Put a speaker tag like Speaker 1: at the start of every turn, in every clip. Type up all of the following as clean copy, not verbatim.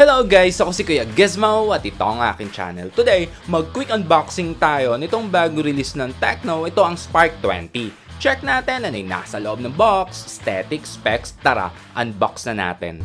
Speaker 1: Hello guys! Ako si Kuya Gizmo at ito ang aking channel. Today, mag-quick unboxing tayo nitong bago release ng Tecno. Ito ang Spark 20. Check natin ano yung nasa loob ng box, aesthetic, specs. Tara, unbox na natin.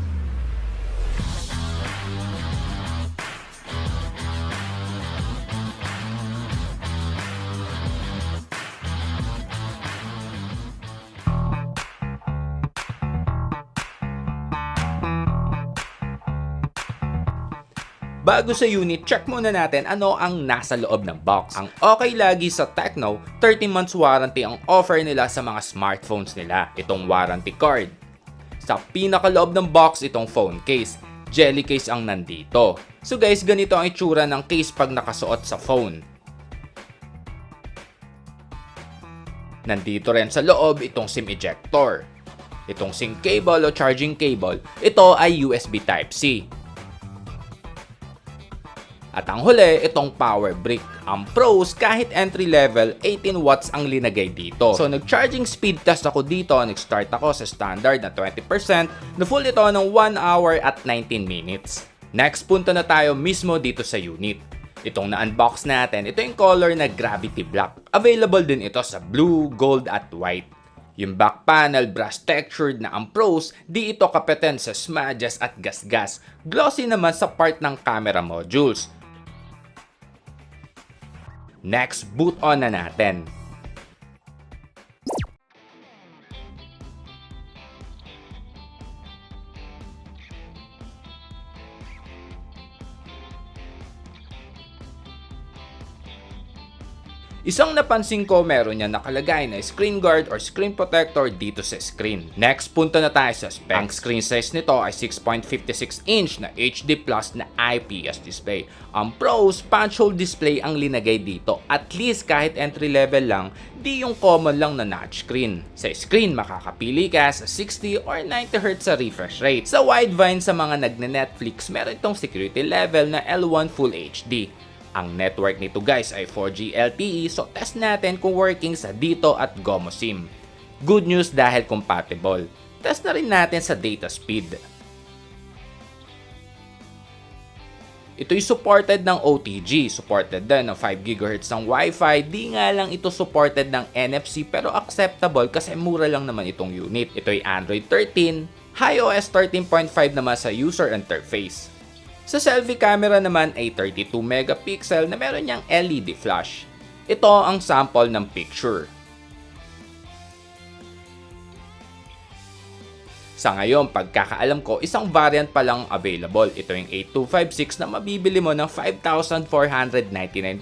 Speaker 1: Bago sa unit, check muna natin ano ang nasa loob ng box. Ang okay lagi sa Tecno, 13 months warranty ang offer nila sa mga smartphones nila. Itong warranty card. Sa pinakaloob ng box, itong phone case. Jelly case ang nandito. So guys, ganito ang itsura ng case pag nakasuot sa phone. Nandito rin sa loob itong SIM ejector. Itong SIM cable o charging cable, ito ay USB Type-C. At ang huli, itong power brick. Ang pros, kahit entry level, 18 watts ang linagay dito. So nag-charging speed test ako dito, nag-start ako sa standard na 20%, na full ito ng 1 hour at 19 minutes. Next, punta na tayo mismo dito sa unit. Itong na-unbox natin, ito yung color na Gravity Black. Available din ito sa blue, gold at white. Yung back panel, brass textured na ang pros, di ito kapeten sa smudges at gasgas. Glossy naman sa part ng camera modules. Next, boot on na natin. Isang napansin ko meron niya nakalagay na screen guard or screen protector dito sa screen. Next, punta na tayo sa specs. Ang screen size nito ay 6.56 inch na HD Plus na IPS display. Ang pros, punch hole display ang linagay dito. At least kahit entry level lang, di yung common lang na notch screen. Sa screen, makakapili ka sa 60 or 90Hz sa refresh rate. Sa widevine sa mga nagne-Netflix, meron itong security level na L1 Full HD. Ang network nito guys ay 4G LTE, so test natin kung working sa dito at Gomo SIM. Good news dahil compatible. Test na rin natin sa data speed. Ito'y supported ng OTG, supported din ng 5 GHz ng Wi-Fi, di nga lang ito supported ng NFC pero acceptable kasi mura lang naman itong unit. Ito'y Android 13, iOS 13.5 naman sa user interface. Sa selfie camera naman ay 32 megapixel na meron niyang LED flash. Ito ang sample ng picture. Sa ngayon, pagkakaalam ko, isang variant pa lang available. Ito yung 8256 na mabibili mo ng 5,499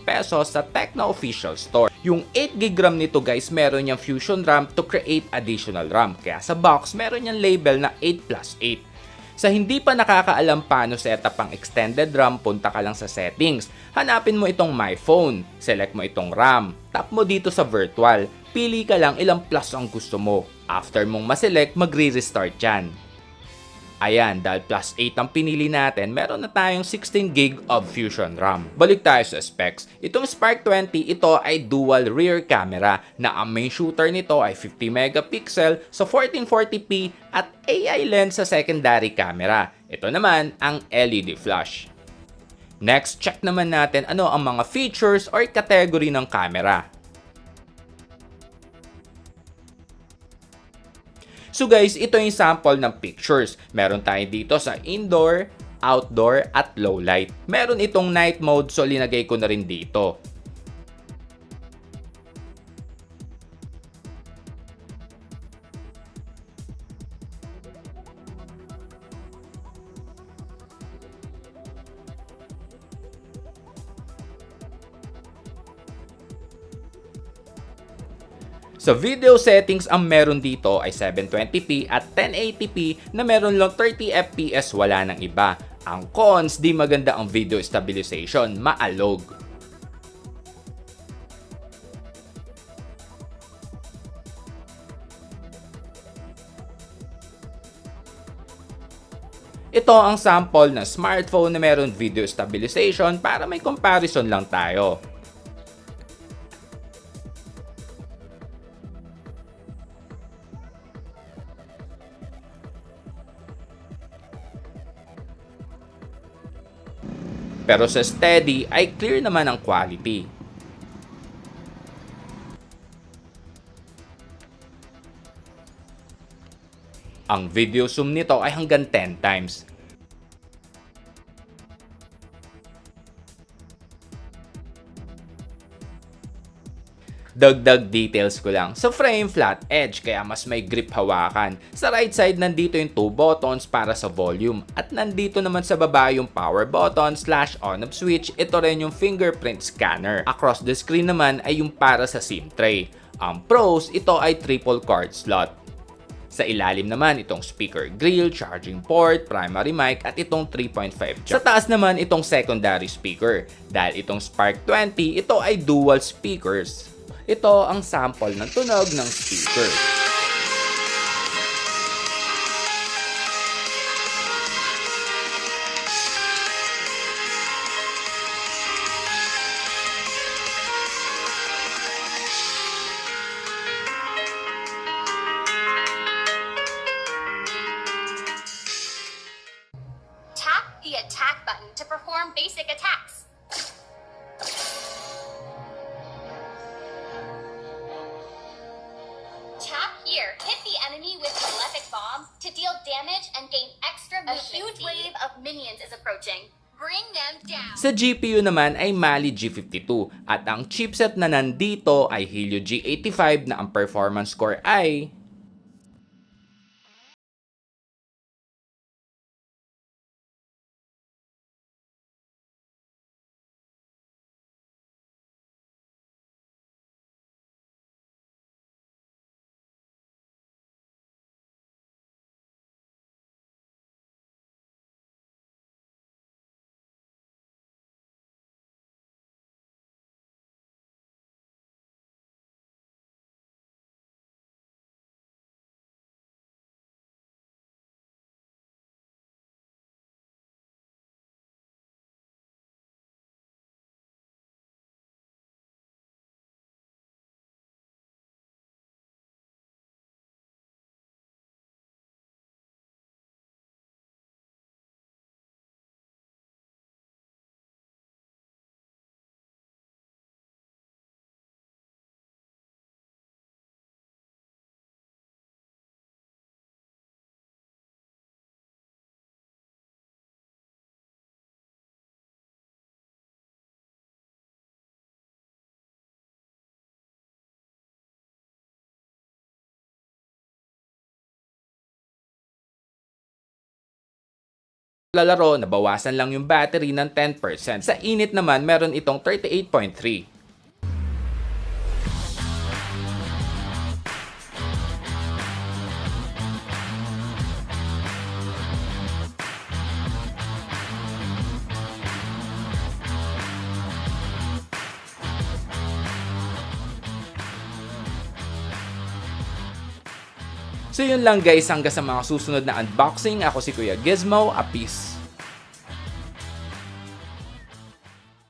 Speaker 1: pesos sa Tecno Official Store. Yung 8GB RAM nito guys, meron niyang Fusion RAM to create additional RAM. Kaya sa box, meron niyang label na 8+8. Sa hindi pa nakakaalam paano setup ang extended RAM, punta ka lang sa settings. Hanapin mo itong My Phone. Select mo itong RAM. Tap mo dito sa virtual. Pili ka lang ilang plus ang gusto mo. After mong maselect, magre-restart yan. Ayan, dahil plus 8 ang pinili natin, meron na tayong 16GB of Fusion RAM. Balik tayo sa specs. Itong Spark 20, ito ay dual rear camera na ang main shooter nito ay 50 megapixel sa 1440p at AI lens sa secondary camera. Ito naman ang LED flash. Next, check naman natin ano ang mga features or category ng camera. So guys, ito yung sample ng pictures. Meron tayo dito sa indoor, outdoor, at low light. Meron itong night mode, so linagay ko na rin dito. Sa video settings, ang meron dito ay 720p at 1080p na meron lang 30fps, wala nang iba. Ang cons, di maganda ang video stabilization, maalog. Ito ang sample na smartphone na meron video stabilization para may comparison lang tayo. Pero sa steady ay clear naman ang quality. Ang video zoom nito ay hanggang 10 times. Dagdag details ko lang. Sa frame, flat edge, kaya mas may grip hawakan. Sa right side, nandito yung 2 buttons para sa volume. At nandito naman sa baba yung power button / on-off switch. Ito rin yung fingerprint scanner. Across the screen naman ay yung para sa SIM tray. Ang pros, ito ay triple card slot. Sa ilalim naman, itong speaker grill, charging port, primary mic, at itong 3.5 jack. Sa taas naman, itong secondary speaker. Dahil itong Spark 20, ito ay dual speakers. Ito ang sample ng tunog ng speaker.
Speaker 2: Tap the attack button to perform basic attacks. Tap here, hit the enemy with prolific bomb to deal damage and gain extra movement. A huge wave of minions is approaching. Bring them down.
Speaker 1: Sa GPU naman ay Mali G52 at ang chipset na nandito ay Helio G85 na ang performance score ay lalaro, nabawasan lang yung battery ng 10%. Sa init naman, meron itong 38.3. So yun lang guys, hanggang sa mga susunod na unboxing. Ako si Kuya Gizmo, a peace.